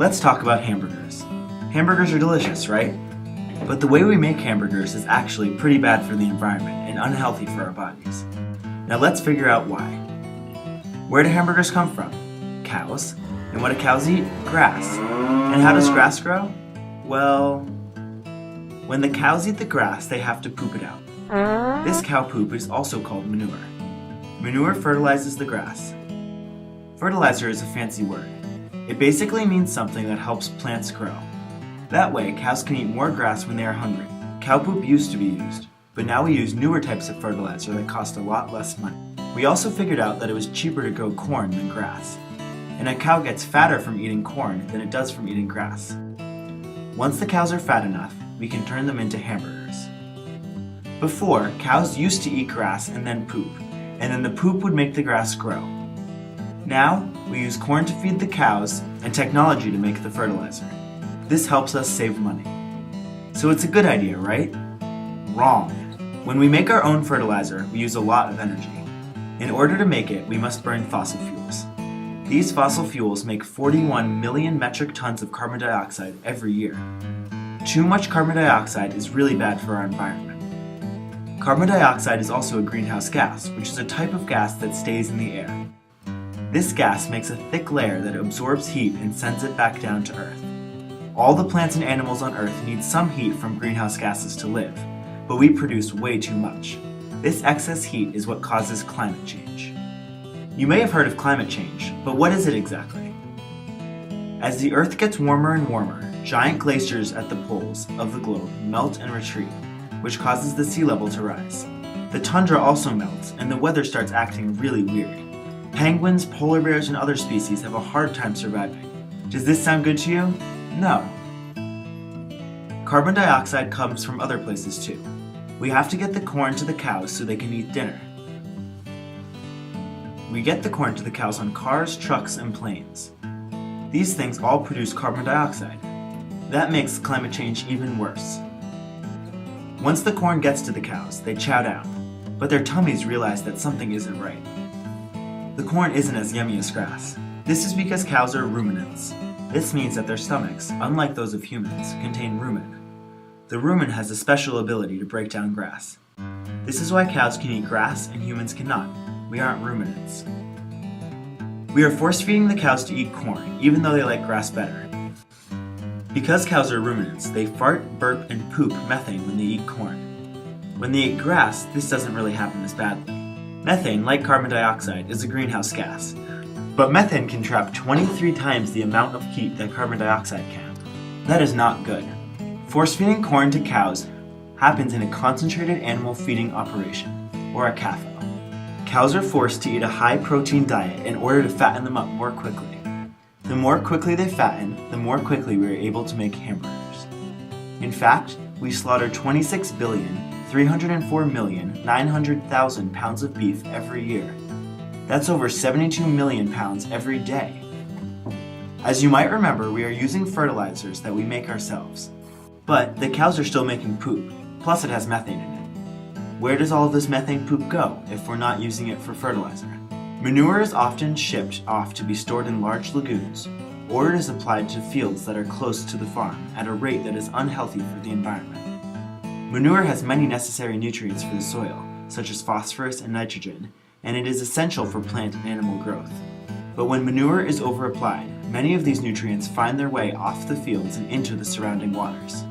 Let's talk about hamburgers. Hamburgers are delicious, right? But the way we make hamburgers is actually pretty bad for the environment and unhealthy for our bodies. Now let's figure out why. Where do hamburgers come from? Cows. And what do cows eat? Grass. And how does grass grow? Well, when the cows eat the grass, they have to poop it out. This cow poop is also called manure. Manure fertilizes the grass. Fertilizer is a fancy word. It basically means something that helps plants grow. That way, cows can eat more grass when they are hungry. Cow poop used to be used, but now we use newer types of fertilizer that cost a lot less money. We also figured out that it was cheaper to grow corn than grass. And a cow gets fatter from eating corn than it does from eating grass. Once the cows are fat enough, we can turn them into hamburgers. Before, cows used to eat grass and then poop, and then the poop would make the grass grow. Now, we use corn to feed the cows and technology to make the fertilizer. This helps us save money. So it's a good idea, right? Wrong. When we make our own fertilizer, we use a lot of energy. In order to make it, we must burn fossil fuels. These fossil fuels make 41 million metric tons of carbon dioxide every year. Too much carbon dioxide is really bad for our environment. Carbon dioxide is also a greenhouse gas, which is a type of gas that stays in the air. This gas makes a thick layer that absorbs heat and sends it back down to Earth. All the plants and animals on Earth need some heat from greenhouse gases to live, but we produce way too much. This excess heat is what causes climate change. You may have heard of climate change, but what is it exactly? As the Earth gets warmer and warmer, giant glaciers at the poles of the globe melt and retreat, which causes the sea level to rise. The tundra also melts, and the weather starts acting really weird. Penguins, polar bears, and other species have a hard time surviving. Does this sound good to you? No. Carbon dioxide comes from other places too. We have to get the corn to the cows so they can eat dinner. We get the corn to the cows on cars, trucks, and planes. These things all produce carbon dioxide. That makes climate change even worse. Once the corn gets to the cows, they chow down, but their tummies realize that something isn't right. The corn isn't as yummy as grass. This is because cows are ruminants. This means that their stomachs, unlike those of humans, contain rumen. The rumen has a special ability to break down grass. This is why cows can eat grass and humans cannot. We aren't ruminants. We are force-feeding the cows to eat corn, even though they like grass better. Because cows are ruminants, they fart, burp, and poop methane when they eat corn. When they eat grass, this doesn't really happen as badly. Methane, like carbon dioxide, is a greenhouse gas, but methane can trap 23 times the amount of heat that carbon dioxide can. That is not good. Force-feeding corn to cows happens in a concentrated animal feeding operation, or a CAFO. Cows are forced to eat a high-protein diet in order to fatten them up more quickly. The more quickly they fatten, the more quickly we are able to make hamburgers. In fact, we slaughter 26,304,900,000 pounds of beef every year. That's over 72 million pounds every day. As you might remember, we are using fertilizers that we make ourselves. But the cows are still making poop, plus it has methane in it. Where does all of this methane poop go if we're not using it for fertilizer? Manure is often shipped off to be stored in large lagoons, or it is applied to fields that are close to the farm at a rate that is unhealthy for the environment. Manure has many necessary nutrients for the soil, such as phosphorus and nitrogen, and it is essential for plant and animal growth. But when manure is overapplied, many of these nutrients find their way off the fields and into the surrounding waters.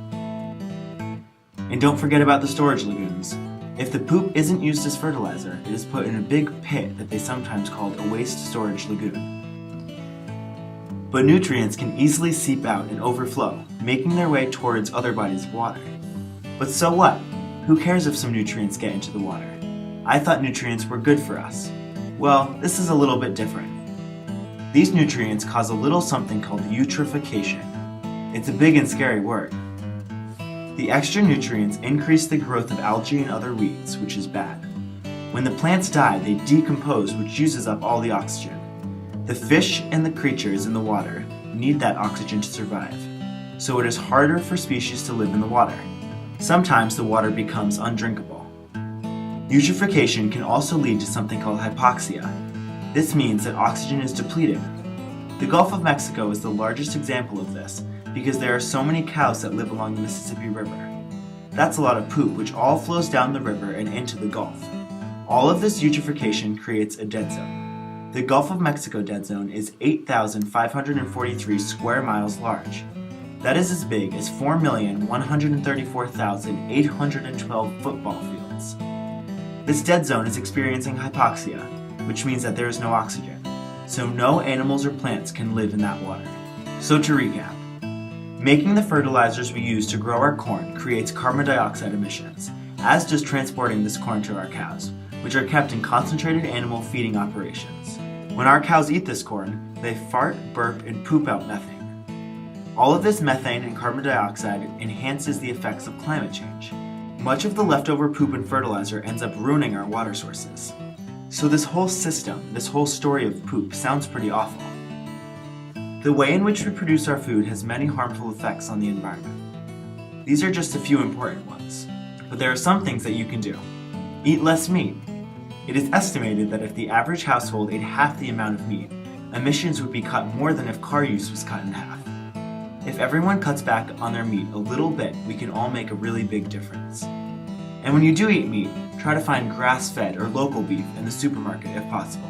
And don't forget about the storage lagoons. If the poop isn't used as fertilizer, it is put in a big pit that they sometimes call a waste storage lagoon. But nutrients can easily seep out and overflow, making their way towards other bodies of water. But so what? Who cares if some nutrients get into the water? I thought nutrients were good for us. Well, this is a little bit different. These nutrients cause a little something called eutrophication. It's a big and scary word. The extra nutrients increase the growth of algae and other weeds, which is bad. When the plants die, they decompose, which uses up all the oxygen. The fish and the creatures in the water need that oxygen to survive, so it is harder for species to live in the water. Sometimes the water becomes undrinkable. Eutrophication can also lead to something called hypoxia. This means that oxygen is depleted. The Gulf of Mexico is the largest example of this because there are so many cows that live along the Mississippi River. That's a lot of poop which all flows down the river and into the Gulf. All of this eutrophication creates a dead zone. The Gulf of Mexico dead zone is 8,543 square miles large. That is as big as 4,134,812 football fields. This dead zone is experiencing hypoxia, which means that there is no oxygen, so no animals or plants can live in that water. So to recap, making the fertilizers we use to grow our corn creates carbon dioxide emissions, as does transporting this corn to our cows, which are kept in concentrated animal feeding operations. When our cows eat this corn, they fart, burp, and poop out methane. All of this methane and carbon dioxide enhances the effects of climate change. Much of the leftover poop and fertilizer ends up ruining our water sources. So this whole system, this whole story of poop sounds pretty awful. The way in which we produce our food has many harmful effects on the environment. These are just a few important ones, but there are some things that you can do. Eat less meat. It is estimated that if the average household ate half the amount of meat, emissions would be cut more than if car use was cut in half. If everyone cuts back on their meat a little bit, we can all make a really big difference. And when you do eat meat, try to find grass-fed or local beef in the supermarket if possible.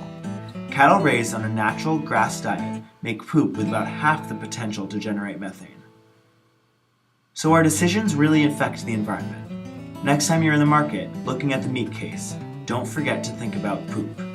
Cattle raised on a natural grass diet make poop with about half the potential to generate methane. So our decisions really affect the environment. Next time you're in the market looking at the meat case, don't forget to think about poop.